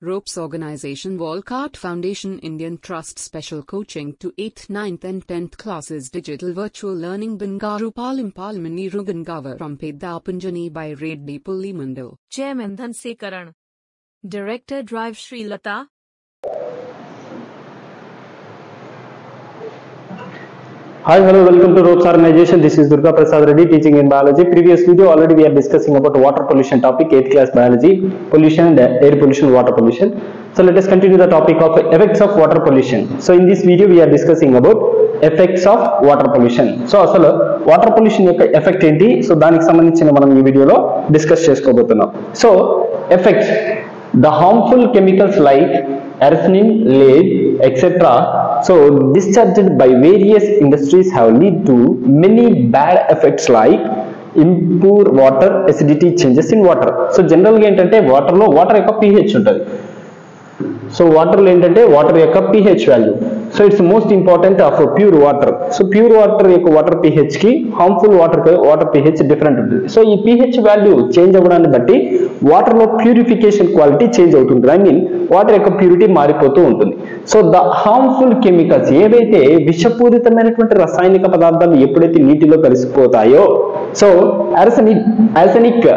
Ropes Organization Walcott Foundation Indian Trust Special Coaching to 8th, 9th and 10th classes Digital Virtual Learning Bangaru Palmani Rugangavar from Pedapunjani by Reddy Pulli Mandal. Chairman Dhansekaran. Director Drive Sri Lata. Hi, hello, welcome to Ropes Organization. This is Durga Prasad Reddy teaching in biology. Previous video already we are discussing about water pollution topic, 8th class biology, pollution and air pollution, water pollution. So let us continue the topic of effects of water pollution. So in this video we are discussing about effects of water pollution. So asalu water pollution యొక్క effect ఏంటి? So దానికి సంబంధించిన మనం ఈ వీడియోలో discuss చేసుకోబోతున్నాం. So effects, the harmful chemicals like arsenic, lead, etc. so discharged by various industries have led to many bad effects like impure water, acidity, changes in water. So general గా ఏంటంటే water లో water యొక్క pH ఉంటుంది. So water లో ఏంటంటే water యొక్క pH value. So it's most important of pure water. So pure water యొక్క water pH కి హార్మ్ఫుల్ వాటర్ pH డిఫరెంట్ ఉంటుంది. సో ఈ pH వాల్యూ చేంజ్ అవ్వడాన్ని బట్టి వాటర్ లో ప్యూరిఫికేషన్ క్వాలిటీ చేంజ్ అవుతుంది. ఐ మీన్ వాటర్ యొక్క ప్యూరిటీ మారిపోతూ ఉంటుంది. సో ద హార్మ్ఫుల్ కెమికల్స్ ఏవైతే విషపూరితమైనటువంటి రసాయనిక పదార్థాలు ఎప్పుడైతే నీటిలో కలిసిపోతాయో, సో ఆర్సెనిక్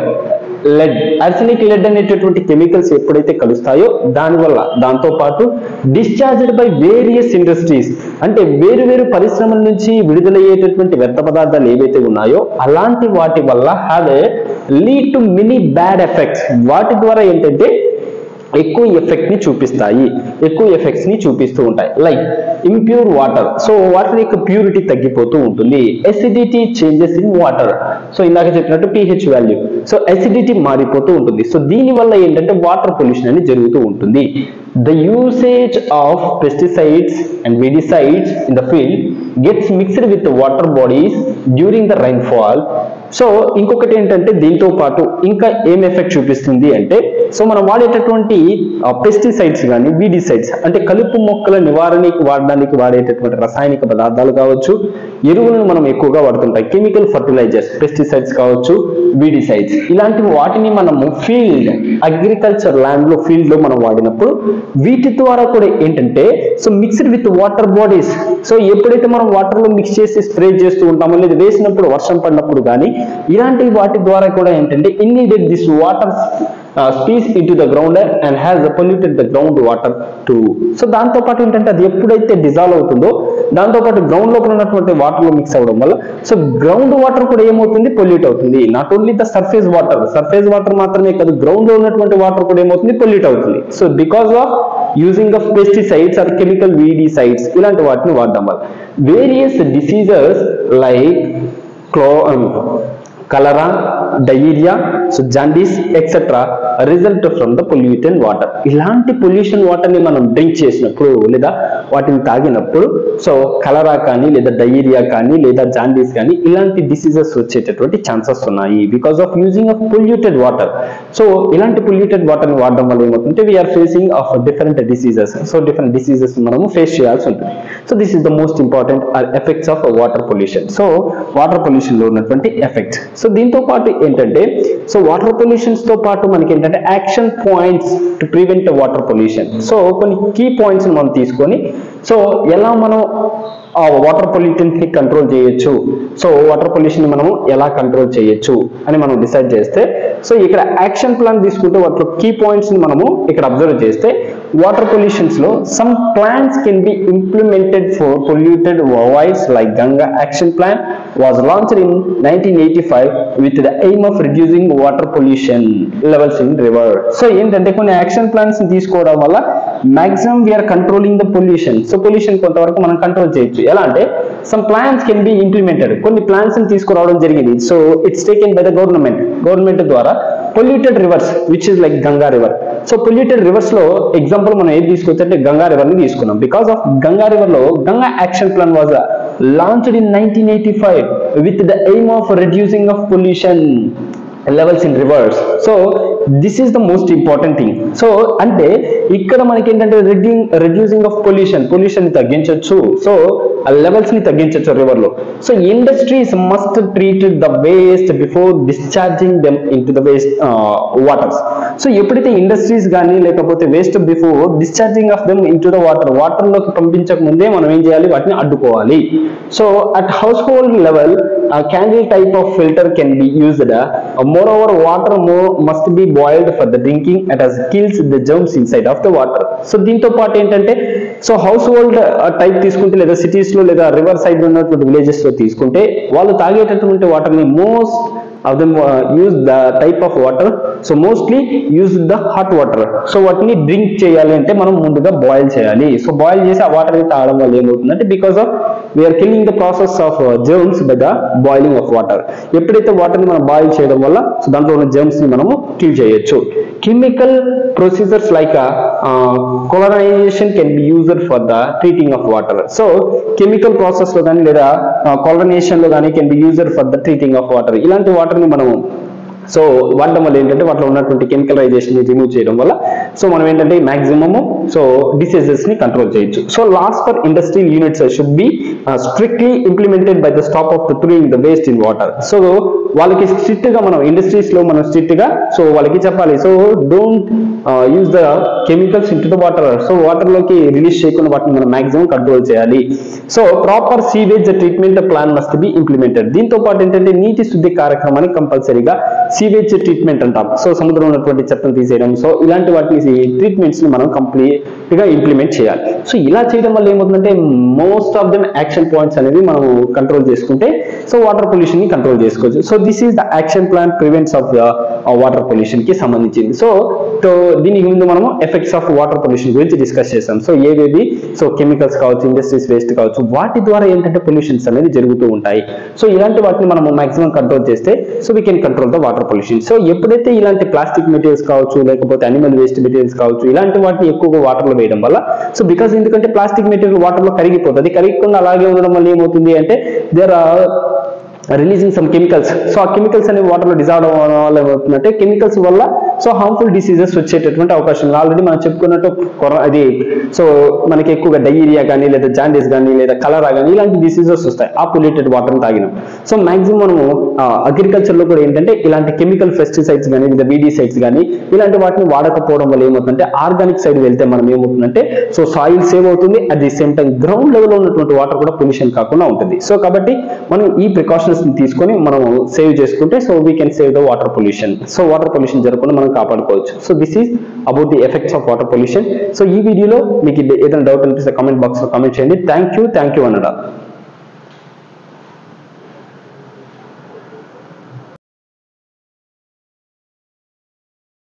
లెడ్ అనేటటువంటి కెమికల్స్ ఎప్పుడైతే కలుస్తాయో దాంతో పాటు డిశ్చార్జ్డ్ బై వేరియస్ ఇండస్ట్రీస్ అంటే వేరు పరిశ్రమల నుంచి విడుదలయ్యేటటువంటి వ్యర్థ పదార్థాలు ఏవైతే ఉన్నాయో అలాంటి వాటి వల్ల have a lead to many bad effects. వాటి ద్వారా ఏంటంటే ఎక్కువ ఎఫెక్ట్స్ ని చూపిస్తూ ఉంటాయి. Like impure water, so water యొక్క ప్యూరిటీ తగ్గిపోతూ ఉంటుంది. Acidity, changes in water, so ఇందాక చెప్పినట్టు pH వాల్యూ, సో ఎసిడిటీ మారిపోతూ ఉంటుంది. సో దీని వల్ల ఏంటంటే వాటర్ పొల్యూషన్ అనేది జరుగుతూ ఉంటుంది. The usage of pesticides and weedicides in the field gets mixed with the water bodies during the rainfall. So ఇంకొకటి ఏంటంటే దీంతో పాటు ఇంకా ఏం ఎఫెక్ట్ చూపిస్తుంది అంటే, సో మనం వాడేటటువంటి పెస్టిసైడ్స్ కానీ వీడిసైడ్స్ అంటే కలుపు మొక్కల నివారణకి వాడేటటువంటి రసాయనిక పదార్థాలు కావచ్చు, ఎరువులను మనం ఎక్కువగా వాడుతుంటాం. కెమికల్ ఫర్టిలైజర్స్, పెస్టిసైడ్స్ కావచ్చు, వీడిసైడ్స్, ఇలాంటి వాటిని మనము అగ్రికల్చర్ ల్యాండ్ లో ఫీల్డ్ లో మనం వాడినప్పుడు వీటి ద్వారా కూడా ఏంటంటే so mixed with water bodies, so ఎప్పుడైతే మనం వాటర్ లో మిక్స్ చేసి స్ప్రే చేస్తూ ఉంటామో లేదా వేసినప్పుడు వర్షం పడినప్పుడు కానీ ఇలాంటి వాటి ద్వారా కూడా ఏంటంటే indeed this water seeps into the ground and has polluted the ground water too. So దాంతో పాటు ఏంటంటే అది ఎప్పుడైతే డిజాల్వ్ అవుతుందో దాంతో పాటు గ్రౌండ్ లోపల ఉన్నటువంటి వాటర్ లో మిక్స్ అవ్వడం వల్ల సో గ్రౌండ్ వాటర్ కూడా ఏమవుతుంది, పొల్యూట్ అవుతుంది. Not only the surface water మాత్రమే కాదు, గ్రౌండ్ లో ఉన్నటువంటి వాటర్ కూడా ఏమవుతుంది, పొల్యూట్ అవుతుంది. So because of using of pesticides are chemical weedicides ఇలాంటి వాటిని వాడడం వల్ల various diseases like cholera, diarrhea, so jaundice, etc. result from the polluted water. ఇలాంటి పొల్యూషన్ వాటర్ ని మనం డ్రింక్ చేసినప్పుడు లేదా వాటిని తాగినప్పుడు సో కలరా కానీ లేదా డయేరియా కానీ లేదా జాండీస్ కానీ ఇలాంటి డిసీజెస్ వచ్చేటటువంటి ఛాన్సెస్ ఉన్నాయి because of using of polluted water. So ఇలాంటి పొల్యూటెడ్ వాటర్ ని వాడడం వల్ల ఏమవుతుంటే we are facing of different diseases. So different diseases మనము ఫేస్ చేయాల్సి ఉంటుంది. So this is the most important effects of water pollution. So water pollution లో ఉన్నటువంటి ఎఫెక్ట్స్. సో దీంతో పాటు ఏంటంటే సో వాటర్ పొల్యూషన్స్ తో పాటు మనకి ఏంటంటే action points to prevent water pollution. So కొన్ని కీ పాయింట్స్ మనం తీసుకొని సో ఎలా మనం ఆ వాటర్ పొల్యూటెంట్ ని కంట్రోల్ చేయొచ్చు, సో వాటర్ పొల్యూషన్ ని మనము ఎలా కంట్రోల్ చేయొచ్చు అని మనం డిసైడ్ చేస్తే సో ఇక్కడ యాక్షన్ ప్లాన్ తీసుకుంటే వాటిలో కీ పాయింట్స్ ని మనము ఇక్కడ అబ్జర్వ్ చేస్తే వాటర్ పొల్యూషన్స్ లో some plans can be implemented for polluted voice like Ganga action plan was launched in 1985 with the aim of reducing water pollution levels in river. So ఏంటంటే కొన్ని action plans తీసుకోవడం వల్ల maximum we are controlling the pollution. So pollution కొంతవరకు మనం control చేయొచ్చు. ఎలా అంటే some plans can be implemented, కొన్ని ప్లాన్స్ తీసుకురావడం జరిగింది. So it's taken by the government ద్వారా polluted rivers which is like Ganga river. So polluted rivers లో ఎగ్జాంపుల్ మనం ఏది తీసుకొచ్చంటే గంగా రివర్ ని తీసుకున్నాం. బికాస్ ఆఫ్ గంగా రివర్ లో Ganga action plan was launched in 1985 with the aim of reducing of pollution levels in rivers. So this is the most important thing. So అంటే ఇక్కడ మనకి ఏంటంటే రెడ్యూసింగ్ ఆఫ్ పొల్యూషన్ ని తగ్గించవచ్చు. సో levels ni తగ్గించొచ్చు river లో. So industries must treat the waste before discharging them into the waste waters. So ఎప్పుడైతే industries కానీ లేకపోతే waste before discharging of them into the water లోకి పంపించక ముందే మనం ఏం చేయాలి, వాటిని అడ్డుకోవాలి. So at household level candle type of filter can be used. Moreover, water must be boiled for the drinking as kills the germs inside of the water. So దీంతో పాటు ఏంటంటే, సో హౌస్ హోల్డ్ టైప్ తీసుకుంటే లేదా cities లో లేదా river side ఉన్నటువంటి villages లో తీసుకుంటే వాళ్ళు తాగేటటువంటి వాటర్ ని most of them use the type of water, so mostly use the hot water. So వాటిని డ్రింక్ చేయాలి అంటే మనం ముందుగా బాయిల్ చేయాలి. సో బాయిల్ చేసి ఆ వాటర్ తాగడం వల్ల ఏమవుతుందంటే, because of we are killing the process of germs by the boiling of water. ఎప్పుడైతే వాటర్ ని మనం బాయిల్ చేయడం వల్ల సో దాంట్లో ఉన్న జర్మ్స్ ని మనము కిల్ చేయొచ్చు. Chemical procedures like colonization can be used for the treating of water. So chemical process లో కానీ లేదా colonization లో కానీ can be used for the treating of water. ఇలాంటి వాటర్ ని మనము సో వాడడం వల్ల ఏంటంటే వాటిలో ఉన్నటువంటి కెమికలైజేషన్ ని రిమూవ్ చేయడం వల్ల సో మనం ఏంటంటే మాక్సిమము సో డిసీజెస్ ని కంట్రోల్ చేయొచ్చు. So laws for industrial units should be strictly implemented by the stop of the throwing the waste in water. So వాళ్ళకి స్ట్రిక్ట్ గా మనం ఇండస్ట్రీస్ లో మనం స్ట్రిక్ట్ గా సో వాళ్ళకి చెప్పాలి, so don't use the chemicals in to the water. So water లోకి release చేయకుండా వాటిని మనం మాక్సిమం కంట్రోల్ చేయాలి. So proper sewage treatment plan must be implemented. దీంతో పాటు ఏంటంటే నీటి శుద్ధి కార్యక్రమాన్ని కంపల్సరీగా సీవేజ్ ట్రీట్మెంట్ అంటాం. సో సముద్రంలో ఉన్నటువంటి చెత్తను తీసేయడం, సో ఇలాంటి వాటిని ట్రీట్మెంట్స్ ని మనం కంప్లీట్ గా ఇంప్లిమెంట్ చేయాలి. సో ఇలా చేయడం వల్ల ఏమవుతుందంటే most of them action points అనేవి మనం కంట్రోల్ చేసుకుంటే సో వాటర్ పొల్యూషన్ ని కంట్రోల్ చేసుకోవచ్చు. So this is the action plan prevents of the water pollution కి సంబంధించింది. సో దీనికి ముందు మనము ఎఫెక్ట్స్ ఆఫ్ వాటర్ పొల్యూషన్ గురించి డిస్కస్ చేసాం. సో ఏవేవి, సో కెమికల్స్ కావచ్చు, ఇండస్ట్రీస్ వేస్ట్ కావచ్చు, వాటి ద్వారా ఏంటంటే పొల్యూషన్స్ అనేది జరుగుతూ ఉంటాయి. సో ఇలాంటి వాటిని మనము మాక్సిమం కంట్రోల్ చేస్తే so we can control the water pollution. So ఎప్పుడైతే ఇలాంటి ప్లాస్టిక్ మెటీరియల్స్ కావచ్చు లేకపోతే అనిమల్ వేస్ట్ మెటీరియల్స్ కావచ్చు ఇలాంటి వాటిని ఎక్కువగా వాటర్ లో వేయడం వల్ల సో బికాస్ ఎందుకంటే ప్లాస్టిక్ మెటీరియల్ వాటర్ లో కరిగిపోతుంది, కరిగకుండా అలాగే ఉండడం వల్ల ఏమవుతుంది అంటే there are releasing some chemicals. So ఆ కెమికల్స్ అనేవి వాటర్ లో డిజాల్వ్ అవ్వడం వల్ల ఏమవుతుందంటే కెమికల్స్ వల్ల సో హార్మ్ఫుల్ డిసీజెస్ వచ్చేటటువంటి అవకాశం. ఆల్రెడీ మనం చెప్పుకున్నట్టు అది సో మనకి ఎక్కువగా డయేరియా కానీ లేదా జాండీస్ కానీ లేదా కలరా కానీ ఇలాంటి డిసీజెస్ వస్తాయి ఆ పొల్యూటెడ్ వాటర్ తాగినాం. సో మాక్సిమం మనము అగ్రికల్చర్ లో కూడా ఏంటంటే ఇలాంటి కెమికల్ పెస్టిసైడ్స్ కానీ లేదా వీడిసైడ్స్ కానీ ఇలాంటి వాటిని వాడకపోవడం వల్ల ఏమవుతుందంటే ఆర్గానిక్ సైడ్ వెళ్తే మనం ఏమవుతుందంటే సో సాయిల్ సేవ్ అవుతుంది, at the same time ground level లో ఉన్నటువంటి వాటర్ కూడా పొల్యూషన్ కాకుండా ఉంటుంది. సో కాబట్టి మనం ఈ ప్రికాషన్స్ తీసుకొని మనం సేవ్ చేసుకుంటే so we can save the water pollution. So water pollution జరగకుండా మనం కాపాడుకోవచ్చు. So this is about the effects of water pollution. So ఈ వీడియోలో మీకు ఏదైనా డౌట్ అనిపిస్తే కామెంట్ బాక్స్ లో కామెంట్ చేయండి. Thank you అనడా.